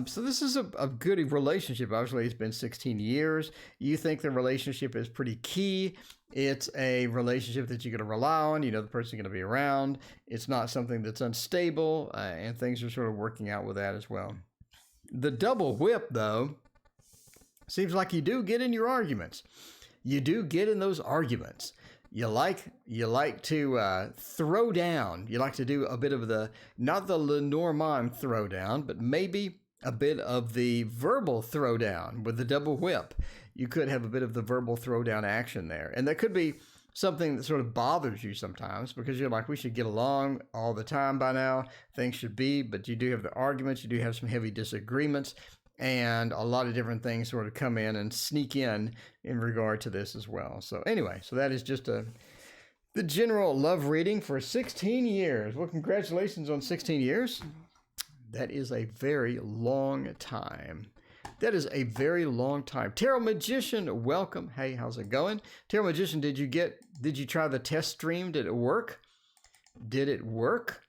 So this is a good relationship. Obviously, it's been 16 years. You think the relationship is pretty key. It's a relationship that you're going to rely on. The person's going to be around. It's not something that's unstable, and things are sort of working out with that as well. The double whip, though, seems like you do get in your arguments. You do get in those arguments. You like to throw down. You like to do a bit of not the Lenormand throwdown, but maybe a bit of the verbal throwdown with the double whip. You could have a bit of the verbal throwdown action there. And that could be something that sort of bothers you sometimes because you're like, we should get along all the time by now. Things should be, but you do have the arguments. You do have some heavy disagreements. And a lot of different things sort of come in and sneak in regard to this as well. So anyway, that is just the general love reading for 16 years. Well, congratulations on 16 years. That is a very long time. That is a very long time. Tarot Magician, welcome. Hey, how's it going? Tarot Magician, did you try the test stream? Did it work? Did it work?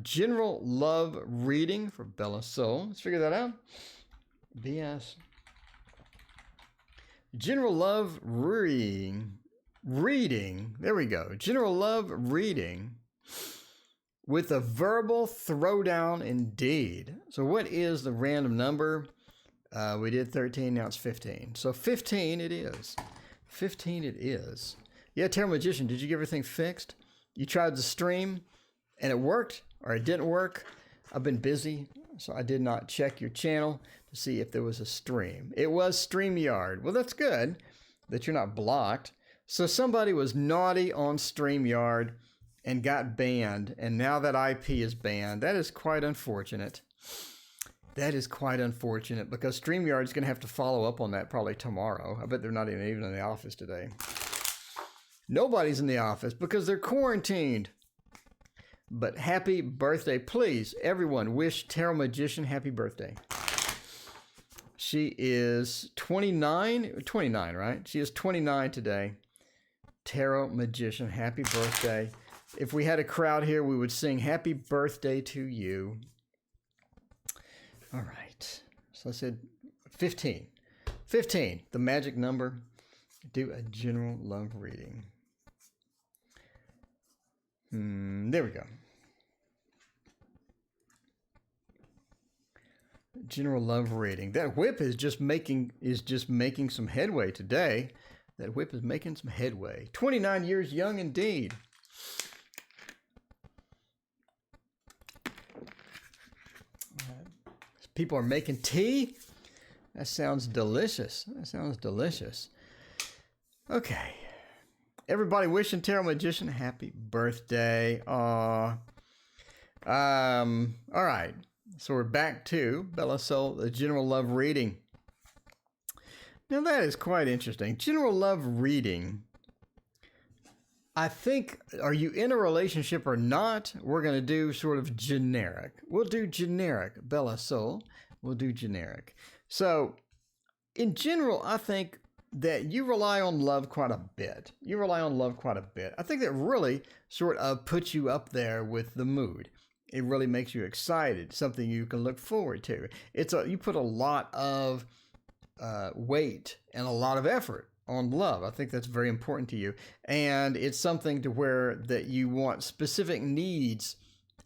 General love reading for Bella Soul. Let's figure that out. BS. General love reading. There we go. General love reading with a verbal throwdown indeed. So what is the random number? We did 13, now it's 15. So 15 it is. 15 it is. Yeah, Tarot Magician, did you get everything fixed? You tried the stream? And it worked, or it didn't work. I've been busy, so I did not check your channel to see if there was a stream. It was StreamYard. Well, that's good that you're not blocked. So somebody was naughty on StreamYard and got banned, and now that IP is banned. That is quite unfortunate. That is quite unfortunate because StreamYard is going to have to follow up on that probably tomorrow. I bet they're not even in the office today. Nobody's in the office because they're quarantined. But happy birthday. Please, everyone, wish Tarot Magician happy birthday. She is 29, right? She is 29 today. Tarot Magician, happy birthday. If we had a crowd here, we would sing happy birthday to you. All right. So I said 15. 15, the magic number. Do a general love reading. There we go. General love reading. That whip is just making some headway today. That whip is making some headway. 29 years young indeed. People are making tea. That sounds delicious. Okay. Everybody wishing Tarot Magician happy birthday. All right. So we're back to Bella Soul, the general love reading. Now that is quite interesting. General love reading. I think, are you in a relationship or not? We're going to do sort of generic. We'll do generic, Bella Soul. We'll do generic. So in general, I think that you rely on love quite a bit. I think that really sort of puts you up there with the mood. It really makes you excited, something you can look forward to. You put a lot of weight and a lot of effort on love. I think that's very important to you. And it's something to where that you want specific needs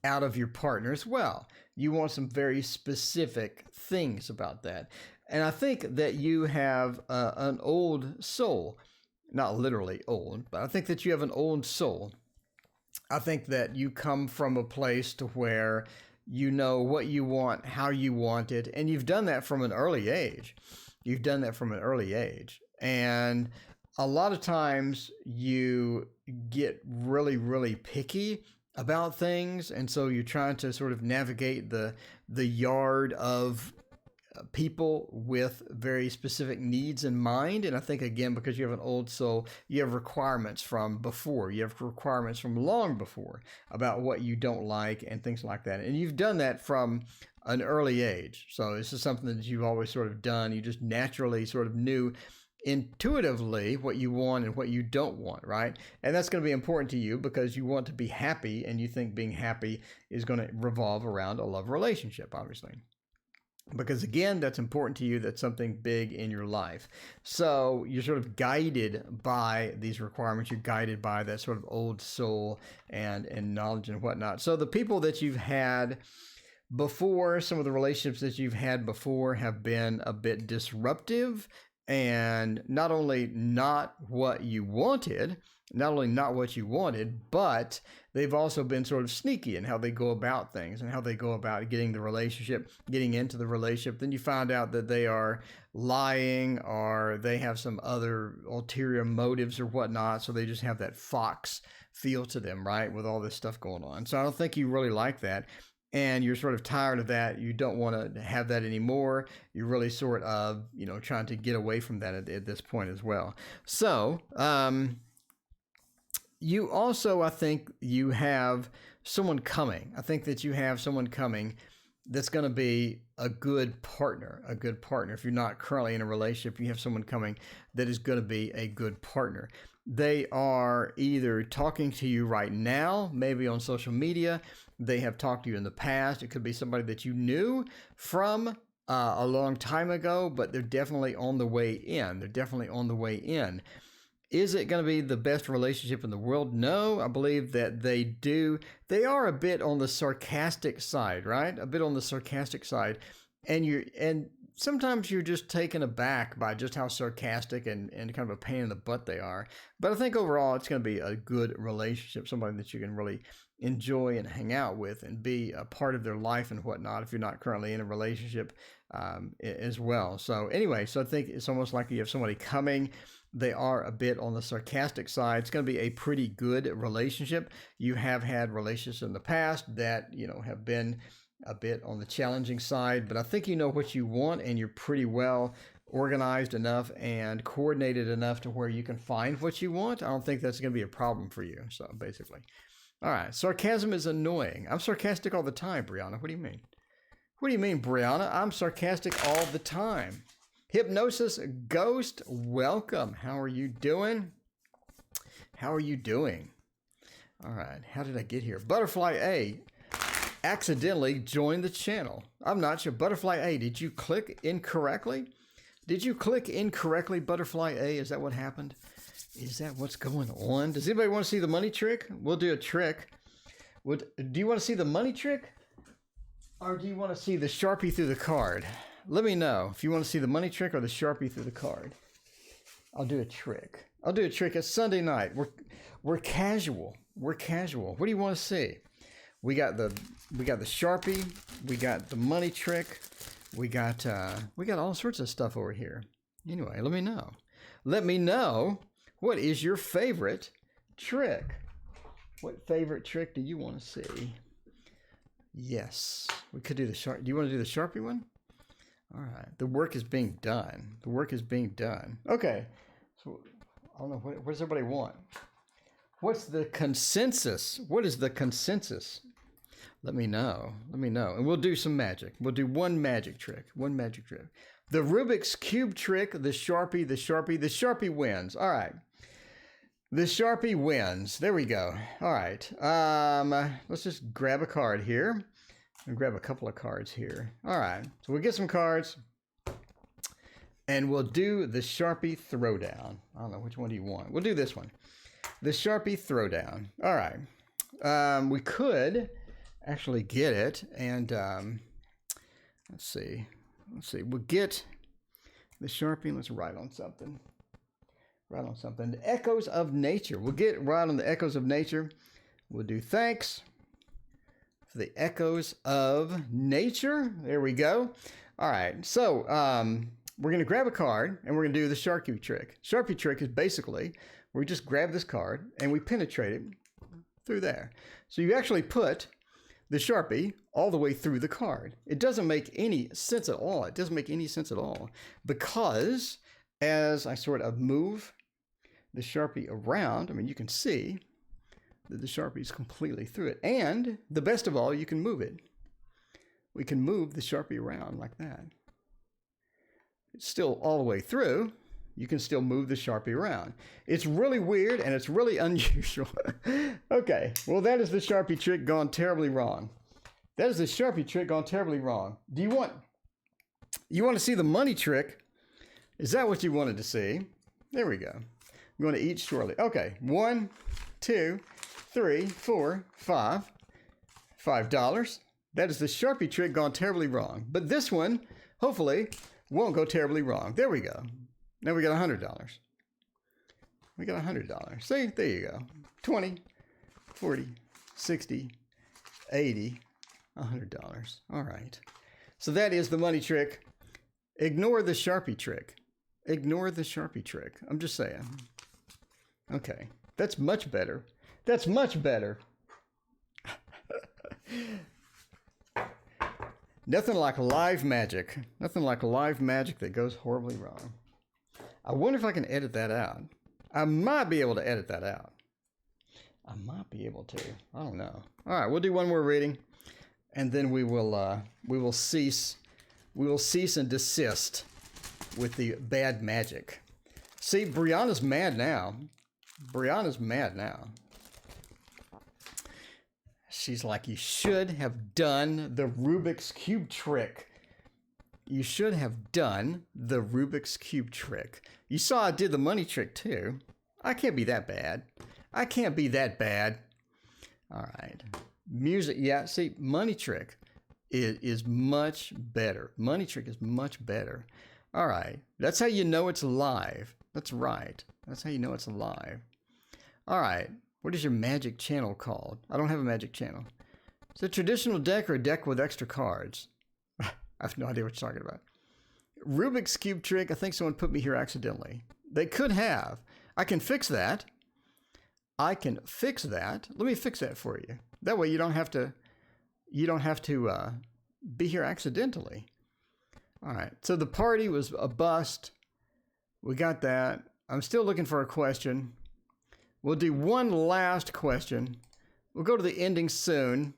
out of your partner as well. You want some very specific things about that. And I think that you have an old soul, not literally old, but I think that you have an old soul. I think that you come from a place to where you know what you want, how you want it, and you've done that from an early age. And a lot of times you get really, really picky about things, and so you're trying to sort of navigate the yard of people with very specific needs in mind. And I think, again, because you have an old soul, you have requirements from before. You have requirements from long before about what you don't like and things like that. And you've done that from an early age. So this is something that you've always sort of done. You just naturally sort of knew intuitively what you want and what you don't want, right? And that's going to be important to you because you want to be happy, and you think being happy is going to revolve around a love relationship, obviously. Because again, that's important to you. That's something big in your life. So you're sort of guided by these requirements. You're guided by that sort of old soul and knowledge and whatnot. So the people that you've had before, some of the relationships that you've had before have been a bit disruptive, and not only not what you wanted, but they've also been sort of sneaky in how they go about things and how they go about getting the relationship, getting into the relationship. Then you find out that they are lying, or they have some other ulterior motives or whatnot. So they just have that fox feel to them, right? With all this stuff going on. So I don't think you really like that. And you're sort of tired of that. You don't want to have that anymore. You're really sort of, trying to get away from that at this point as well. So, you also, I think you have someone coming. I think that you have someone coming that's going to be a good partner, If you're not currently in a relationship, you have someone coming that is going to be a good partner. They are either talking to you right now, maybe on social media. They have talked to you in the past. It could be somebody that you knew from a long time ago, but they're definitely on the way in. Is it going to be the best relationship in the world? No, I believe that they do. They are a bit on the sarcastic side, right? A bit on the sarcastic side. And sometimes you're just taken aback by just how sarcastic and kind of a pain in the butt they are. But I think overall it's going to be a good relationship, somebody that you can really enjoy and hang out with and be a part of their life and whatnot if you're not currently in a relationship as well. So anyway, so I think it's almost like you have somebody coming. They are a bit on the sarcastic side. It's going to be a pretty good relationship. You have had relationships in the past that, have been a bit on the challenging side, but I think you know what you want, and you're pretty well organized enough and coordinated enough to where you can find what you want. I don't think that's going to be a problem for you. So basically, all right. Sarcasm is annoying. I'm sarcastic all the time, Brianna. What do you mean? What do you mean, Brianna? I'm sarcastic all the time. Hypnosis Ghost, welcome. How are you doing? All right. How did I get here? Butterfly A accidentally joined the channel. I'm not sure. Butterfly A, did you click incorrectly? Butterfly A? Is that what happened? Is that what's going on? Does anybody want to see the money trick? We'll do a trick. Do you want to see the money trick? Or do you want to see the Sharpie through the card? Let me know if you want to see the money trick or the Sharpie through the card. I'll do a trick. It's Sunday night. We're casual. What do you want to see? We got the Sharpie. We got the money trick. We got all sorts of stuff over here. Anyway, let me know. What is your favorite trick? What favorite trick do you want to see? Yes, we could do the Sharpie. Do you want to do the Sharpie one? All right. The work is being done. Okay. So I don't know. What does everybody want? What's the consensus? What is the consensus? Let me know. And we'll do some magic. We'll do one magic trick. The Rubik's Cube trick, the Sharpie wins. All right. The Sharpie wins. There we go. All right. Let's just grab a card here. And grab a couple of cards here. All right. So we'll get some cards. And we'll do the Sharpie Throwdown. I don't know. Which one do you want? We'll do this one. The Sharpie Throwdown. All right. We could actually get it. And let's see. We'll get the Sharpie. Let's write on something. The Echoes of Nature. We'll get right on the Echoes of Nature. We'll do thanks for the Echoes of Nature. There we go. All right. So we're going to grab a card and we're going to do the Sharpie trick. Sharpie trick is basically we just grab this card and we penetrate it through there. So you actually put the Sharpie all the way through the card. It doesn't make any sense at all. Because as I sort of move the Sharpie around, you can see that the Sharpie is completely through it. And the best of all, you can move it. We can move the Sharpie around like that. It's still all the way through. you can still move the Sharpie around. It's really weird and it's really unusual. Okay, well, that is the Sharpie trick gone terribly wrong. That is the Sharpie trick gone terribly wrong. Do you want to see the money trick? Is that what you wanted to see? There we go. I'm going to eat shortly. Okay, 1, 2, 3, 4, 5. $5. That is the Sharpie trick gone terribly wrong. But this one, hopefully, won't go terribly wrong. There we go. Now we got $100. We got $100. See, there you go. 20, 40, 60, 80, $100. All right. So that is the money trick. Ignore the Sharpie trick. Ignore the Sharpie trick. I'm just saying. Okay. That's much better. That's much better. Nothing like live magic. Nothing like live magic that goes horribly wrong. I wonder if I can edit that out. I might be able to edit that out. I might be able to. I don't know. All right, we'll do one more reading, and then we will cease and desist with the bad magic. See, Brianna's mad now. Brianna's mad now. She's like, you should have done the Rubik's Cube trick. You should have done the Rubik's Cube trick. You saw I did the money trick too. I can't be that bad. I can't be that bad. All right. Music. Yeah, see, money trick is much better. Money trick is much better. All right. That's how you know it's live. That's right. That's how you know it's live. All right. What is your magic channel called? I don't have a magic channel. Is it a traditional deck or a deck with extra cards? I have no idea what you're talking about. Rubik's Cube trick. I think someone put me here accidentally. They could have. I can fix that. I can fix that. Let me fix that for you. That way you don't have to be here accidentally. All right. So the party was a bust. We got that. I'm still looking for a question. We'll do one last question. We'll go to the ending soon.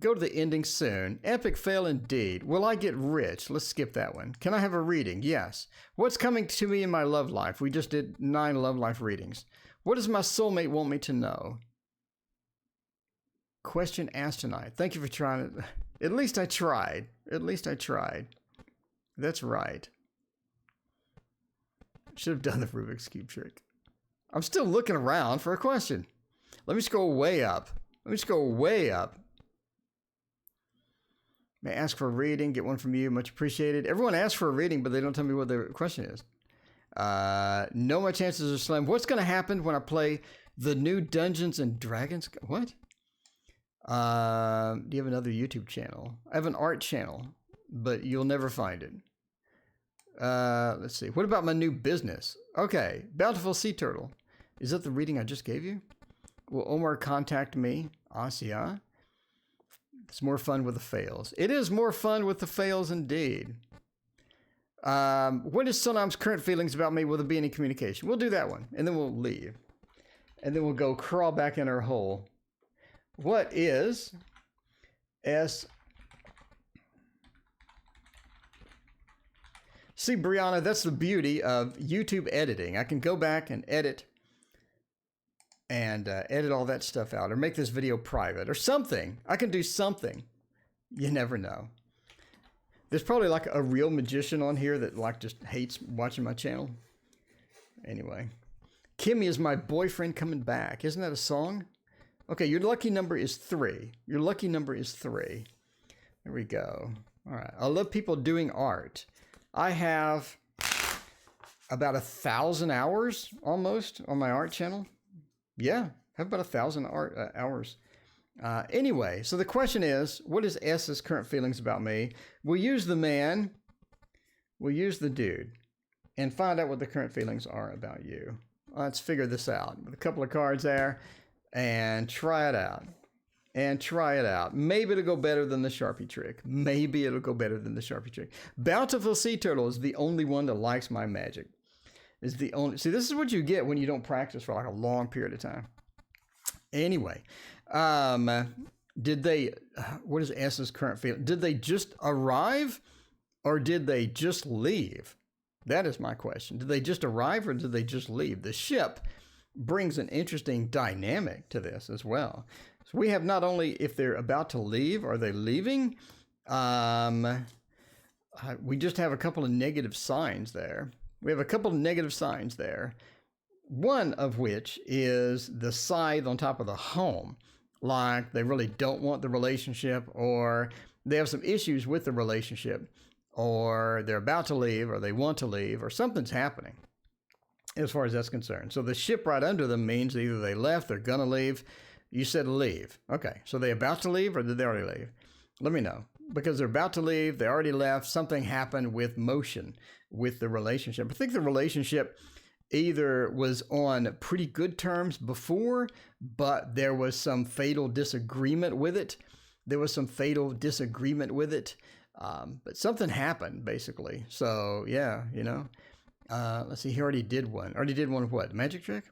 Go to the ending soon. Epic fail indeed. Will I get rich? Let's skip that one. Can I have a reading? Yes. What's coming to me in my love life? We just did 9 love life readings. What does my soulmate want me to know? Question asked tonight. Thank you for trying it. At least I tried. At least I tried. That's right. Should have done the Rubik's Cube trick. I'm still looking around for a question. Let me scroll way up. Let me scroll way up. May I ask for a reading? Get one from you. Much appreciated. Everyone asks for a reading, but they don't tell me what their question is. No, my chances are slim. What's going to happen when I play the new Dungeons and Dragons? What? Do you have another YouTube channel? I have an art channel, but you'll never find it. Let's see. What about my new business? Okay. Bountiful Sea Turtle. Is that the reading I just gave you? Will Omar contact me? Asia. It's more fun with the fails. It is more fun with the fails indeed. What is Sonam's current feelings about me? Will there be any communication? We'll do that one. And then we'll leave. And then we'll go crawl back in our hole. What is S... See, Brianna, that's the beauty of YouTube editing. I can go back and edit all that stuff out, or make this video private or something. I can do something. You never know. There's probably like a real magician on here that like just hates watching my channel. Anyway, Kimmy is my boyfriend coming back. Isn't that a song? Okay, your lucky number is 3. Your lucky number is 3. There we go. All right. I love people doing art. I have about 1,000 hours almost on my art channel. Yeah, I have about 1,000 hours. Anyway, so the question is, what is S's current feelings about me? We'll use the man, we'll use the dude, and find out what the current feelings are about you. Let's figure this out with a couple of cards there, and try it out. And try it out. Maybe it'll go better than the Sharpie trick. Maybe it'll go better than the Sharpie trick. Bountiful Sea Turtle is the only one that likes my magic. Is the only. See, this is what you get when you don't practice for like a long period of time. Anyway, did they? What is S's current feeling? Did they just arrive, or did they just leave? That is my question. Did they just arrive or did they just leave? The ship brings an interesting dynamic to this as well. So we have not only if they're about to leave, are they leaving? We just have a couple of negative signs there. We have a couple of negative signs there. One of which is the scythe on top of the home. Like they really don't want the relationship, or they have some issues with the relationship, or they're about to leave, or they want to leave, or something's happening as far as that's concerned. So the ship right under them means either they left, they're going to leave. You said leave. Okay, so they about to leave or did they already leave? Let me know. Because they're about to leave, they already left, something happened with motion with the relationship. I think the relationship either was on pretty good terms before, but there was some fatal disagreement with it. But something happened, basically. So, yeah, you know. Let's see, he already did one. What? Magic trick?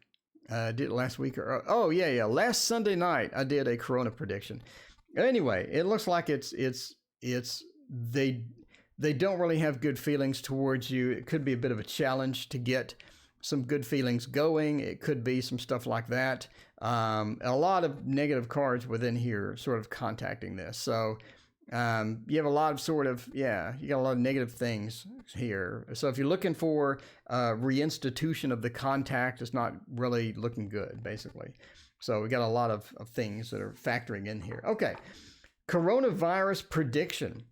Did it last week? Oh, yeah. Last Sunday night, I did a Corona prediction. Anyway, it looks like they don't really have good feelings towards you. It could be a bit of a challenge to get some good feelings going. It could be some stuff like that. A lot of negative cards within here sort of contacting this. So you have a lot of you got a lot of negative things here. So if you're looking for reinstitution of the contact, it's not really looking good, basically. So we got a lot of things that are factoring in here. Okay, coronavirus prediction.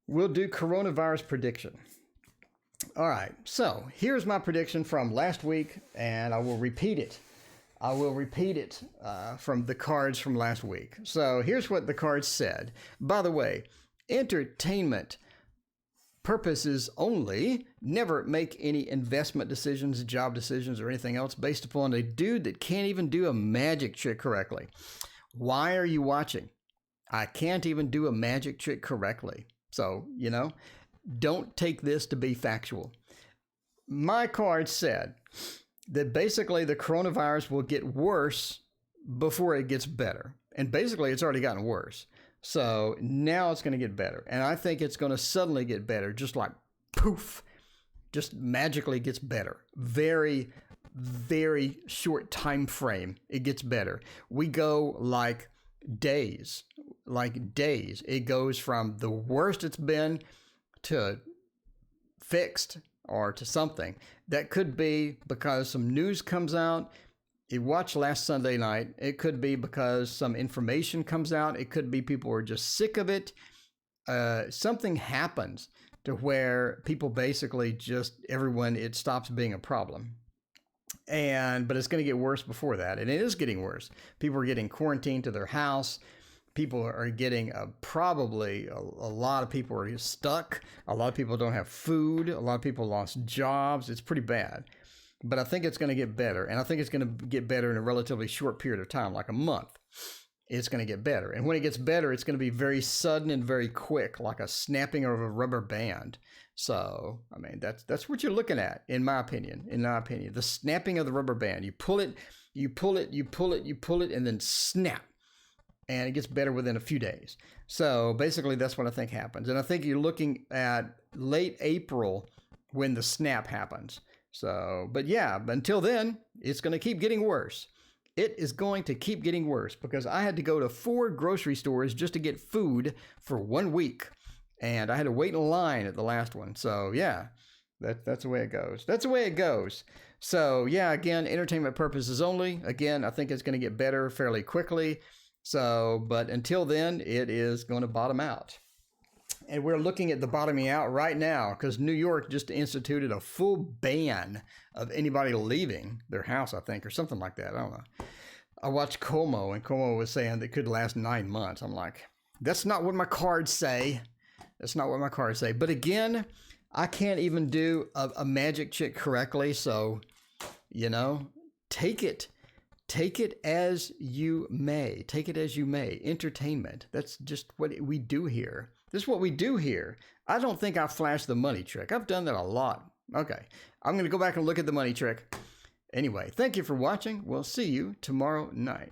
We'll do coronavirus prediction. All right, so here's my prediction from last week, and I will repeat it. From the cards from last week. So here's what the cards said. By the way, entertainment purposes only. Never make any investment decisions, job decisions, or anything else based upon a dude that can't even do a magic trick correctly. Why are you watching? I can't even do a magic trick correctly. So, you know, don't take this to be factual. My card said that basically the coronavirus will get worse before it gets better. And basically it's already gotten worse. So now it's going to get better. And I think it's going to suddenly get better, just like poof, just magically gets better. Very, very short time frame, it gets better. We go like days. It goes from the worst it's been to fixed or to something. That could be because some news comes out. You watch last Sunday night. It could be because some information comes out. It could be people are just sick of it. Something happens to where people basically it stops being a problem. But it's going to get worse before that. And it is getting worse. People are getting quarantined to their house. People are getting probably a lot of people are stuck. A lot of people don't have food. A lot of people lost jobs. It's pretty bad. But I think it's going to get better. And I think it's going to get better in a relatively short period of time, like a month. It's going to get better. And when it gets better, it's going to be very sudden and very quick, like a snapping of a rubber band. So, I mean, that's what you're looking at, in my opinion. The snapping of the rubber band. You pull it, and then snap. And it gets better within a few days. So basically that's what I think happens. And I think you're looking at late April when the snap happens. So, but until then, it's going to keep getting worse. It is going to keep getting worse because I had to go to 4 grocery stores just to get food for 1 week. And I had to wait in line at the last one. So yeah, that's the way it goes. So yeah, again, entertainment purposes only. Again, I think it's going to get better fairly quickly. So, but until then, it is going to bottom out. And we're looking at the bottoming out right now because New York just instituted a full ban of anybody leaving their house, I think, or something like that. I don't know. I watched Como, and Como was saying that it could last 9 months. I'm like, that's not what my cards say. But again, I can't even do a magic trick correctly. So, you know, take it as you may. Entertainment. That's just what we do here. This is what we do here. I don't think I flashed the money trick. I've done that a lot. Okay. I'm going to go back and look at the money trick. Anyway, thank you for watching. We'll see you tomorrow night.